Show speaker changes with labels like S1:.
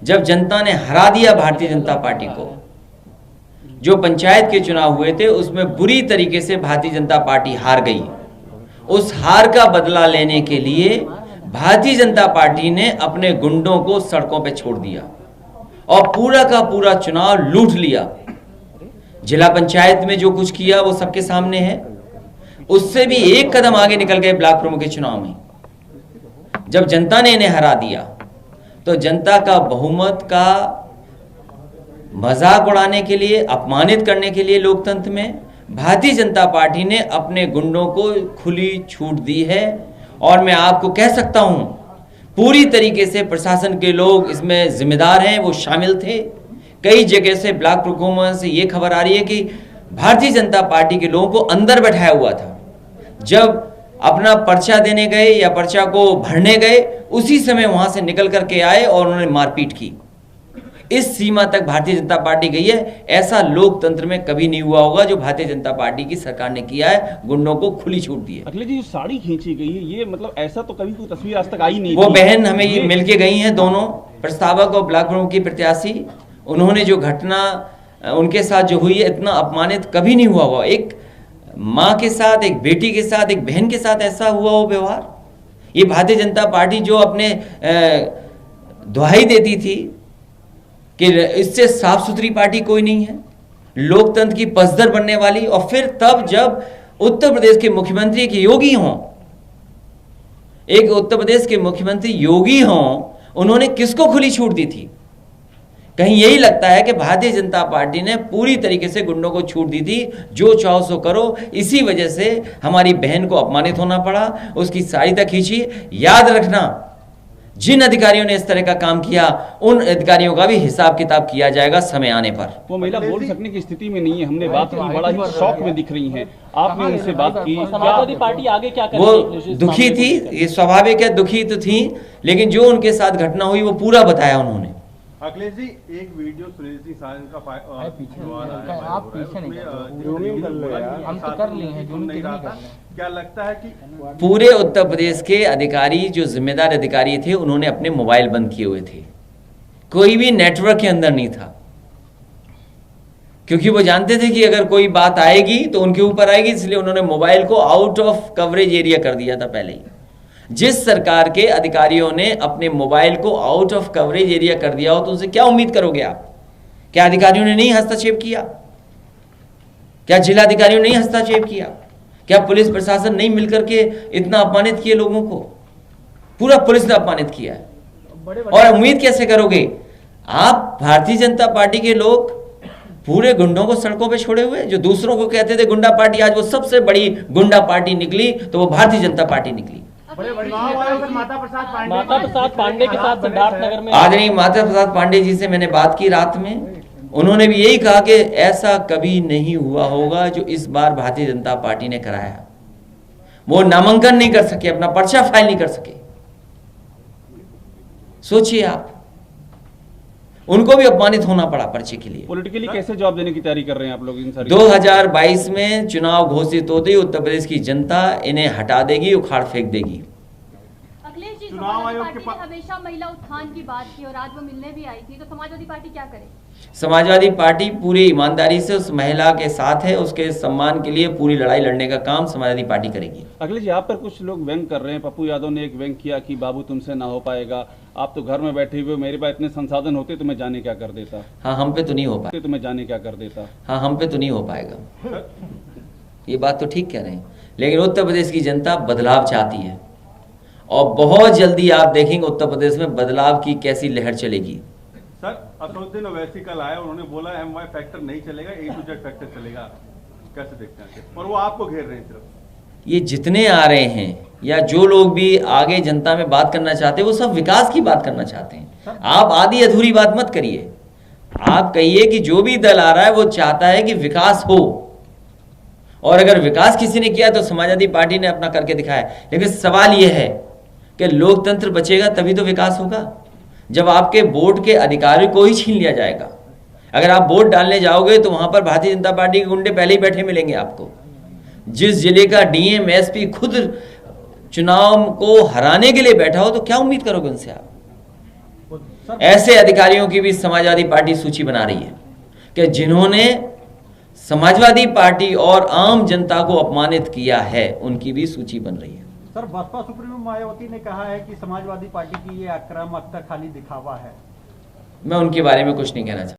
S1: जब जनता ने हरा दिया भारतीय जनता पार्टी को, जो पंचायत के चुनाव हुए थे उसमें बुरी तरीके से भारतीय जनता पार्टी हार गई। उस हार का बदला लेने के लिए भारतीय जनता पार्टी ने अपने गुंडों को सड़कों पे छोड़ दिया और पूरा का पूरा चुनाव लूट लिया। जिला पंचायत में जो कुछ किया वो सबके सामने है। उससे भी एक कदम आगे निकल गए ब्लॉक प्रमुख के चुनाव में। जब जनता ने इन्हें हरा दिया तो जनता का बहुमत का मजाक उड़ाने के लिए, अपमानित करने के लिए लोकतंत्र में भारतीय जनता पार्टी ने अपने गुंडों को खुली छूट दी है। और मैं आपको कह सकता हूं पूरी तरीके से प्रशासन के लोग इसमें जिम्मेदार हैं, वो शामिल थे। कई जगह से ब्लॉक प्रमुखों से ये खबर आ रही है कि भारतीय जनता पार्टी के लोगों को अंदर बैठाया हुआ था। जब अपना पर्चा देने गए या पर्चा को भरने गए, उसी समय वहां से निकल करके आए और उन्होंने मारपीट की। इस सीमा तक भारतीय जनता पार्टी गई है। ऐसा लोकतंत्र में कभी नहीं हुआ होगा जो भारतीय जनता पार्टी की सरकार ने किया है। गुंडों को खुली छूट दी है।
S2: अखिलेश जी, जो साड़ी खींची गई है, ये मतलब ऐसा तो कभी कोई तस्वीर आज तक आई नहीं।
S1: वो बहन हमें ये मिलके गई हैं, दोनों प्रस्तावक और ब्लॉक प्रमुख की प्रत्याशी। उन्होंने जो घटना उनके साथ जो हुई है, इतना अपमानित कभी नहीं हुआ होगा। एक माँ के साथ, एक बेटी के साथ, एक बहन के साथ ऐसा हुआ हो व्यवहार। ये भारतीय जनता पार्टी जो अपने दुहाई देती थी कि इससे साफ सुथरी पार्टी कोई नहीं है, लोकतंत्र की पसदर बनने वाली। और फिर तब जब उत्तर प्रदेश के मुख्यमंत्री एक योगी हों, एक उत्तर प्रदेश के मुख्यमंत्री योगी हों, उन्होंने किसको खुली छूट दी थी? कहीं यही लगता है कि भारतीय जनता पार्टी ने पूरी तरीके से गुंडों को छूट दी थी, जो चाहो सो करो। इसी वजह से हमारी बहन को अपमानित होना पड़ा, उसकी साड़ी तक खींची। याद रखना, जिन अधिकारियों ने इस तरह का काम किया, उन अधिकारियों का भी हिसाब किताब किया जाएगा समय आने पर।
S2: वो महिला बोल सकने की स्थिति में नहीं है। हमने बात की, बड़ा ही शौक में दिख रही हैं। आपने उनसे बात की,
S3: समाजवादी पार्टी आगे क्या करेगी?
S1: वो दुखी थी, ये स्वाभाविक है, दुखी तो थी, लेकिन जो उनके साथ घटना हुई वो पूरा बताया उन्होंने।
S4: अखिलेश जी, एक वीडियो सुनील सिंह साजन का
S5: आप पीछे नहीं हम तो कर लिए हैं।
S4: क्या लगता है कि
S1: पूरे उत्तर प्रदेश के अधिकारी, जो जिम्मेदार अधिकारी थे, उन्होंने अपने मोबाइल बंद किए हुए थे। कोई भी नेटवर्क के अंदर नहीं था, क्योंकि वो जानते थे कि अगर कोई बात आएगी तो उनके ऊपर आएगी। इसलिए उन्होंने मोबाइल को आउट ऑफ कवरेज एरिया कर दिया था पहले ही। जिस सरकार के अधिकारियों ने अपने मोबाइल को आउट ऑफ कवरेज एरिया कर दिया हो तो उनसे क्या उम्मीद करोगे आप? क्या अधिकारियों ने नहीं हस्तक्षेप किया? क्या जिला अधिकारियों ने नहीं हस्तक्षेप किया? क्या पुलिस प्रशासन नहीं मिलकर के इतना अपमानित किए लोगों को? पूरा पुलिस ने अपमानित किया है। और उम्मीद कैसे करोगे आप? भारतीय जनता पार्टी के लोग पूरे गुंडों को सड़कों पे छोड़े हुए, जो दूसरों को कहते थे गुंडा पार्टी, आज वो सबसे बड़ी गुंडा पार्टी निकली तो वो भारतीय जनता पार्टी निकली।
S3: माता प्रसाद पांडे के साथ सिद्धार्थ नगर में
S1: आदरणीय माता प्रसाद पांडे जी से मैंने बात की रात में। उन्होंने भी यही कहा कि ऐसा कभी नहीं हुआ होगा जो इस बार भारतीय जनता पार्टी ने कराया। वो नामांकन नहीं कर सके, अपना पर्चा फाइल नहीं कर सके। सोचिए आप, उनको भी अपमानित होना पड़ा पर्चे के लिए।
S2: पॉलिटिकली कैसे जवाब देने की तैयारी कर रहे हैं आप लोग इन सारी?
S1: 2022 में चुनाव घोषित होते ही उत्तर प्रदेश की जनता इन्हें हटा देगी, उखाड़ फेंक देगी।
S6: अखिलेश जी,
S4: चुनाव आयोग के
S6: पार्टी ने हमेशा महिला उत्थान की बात की और आज वो मिलने भी आई थी, तो समाजवादी पार्टी क्या करे?
S1: समाजवादी पार्टी पूरी ईमानदारी से उस महिला के साथ है। उसके सम्मान के लिए पूरी लड़ाई लड़ने का काम समाजवादी पार्टी करेगी।
S2: अखिलेश जी, आप पर कुछ लोग व्यंग कर रहे हैं। पप्पू यादव ने एक व्यंग किया कि बाबू तुमसे ना हो पाएगा, आप तो घर में बैठे हुए, मेरे पास इतने संसाधन होते तो मैं जाने क्या कर देता।
S1: हाँ, हम पे तो नहीं हो पाएगा।
S2: तो मैं जाने क्या कर देता।
S1: हाँ, हम पे तो नहीं हो पाएगा। ये बात तो ठीक कह रहे हैं, लेकिन उत्तर प्रदेश की जनता बदलाव चाहती है और बहुत जल्दी आप देखेंगे उत्तर प्रदेश में बदलाव की कैसी लहर चलेगी।
S4: सर, असदुद्दीन ओवैसी कल आए, उन्होंने बोला MY फैक्टर नहीं चलेगा, A to Z फैक्टर चलेगा। कैसे देखते हैं? और वो आपको घेर रहे हैं सिर्फ।
S1: ये जितने आ रहे हैं या जो लोग भी आगे जनता में बात करना चाहते हैं, वो सब विकास की बात करना चाहते हैं। आप आधी अधूरी बात मत करिए। आप कहिए कि जो भी दल आ रहा है वो चाहता है कि विकास हो, और अगर विकास किसी ने किया तो समाजवादी पार्टी ने अपना करके दिखाया। लेकिन सवाल यह है कि लोकतंत्र बचेगा तभी तो विकास होगा। जब आपके वोट के अधिकार को ही छीन लिया जाएगा। अगर आप वोट डालने जाओगे तो वहां पर भारतीय जनता पार्टी के गुंडे पहले ही बैठे मिलेंगे आपको। जिस जिले का DM SP खुद चुनाव को हराने के लिए बैठा हो तो क्या उम्मीद करोगे उनसे आप? ऐसे अधिकारियों की भी समाजवादी पार्टी सूची बना रही है कि जिन्होंने समाजवादी पार्टी और आम जनता को अपमानित किया है, उनकी भी सूची बन रही है।
S7: सर, बसपा सुप्रीमो मायावती ने कहा है कि समाजवादी पार्टी की ये आक्रामकता खाली दिखावा है।
S1: मैं उनके बारे में कुछ नहीं कहना चाहता।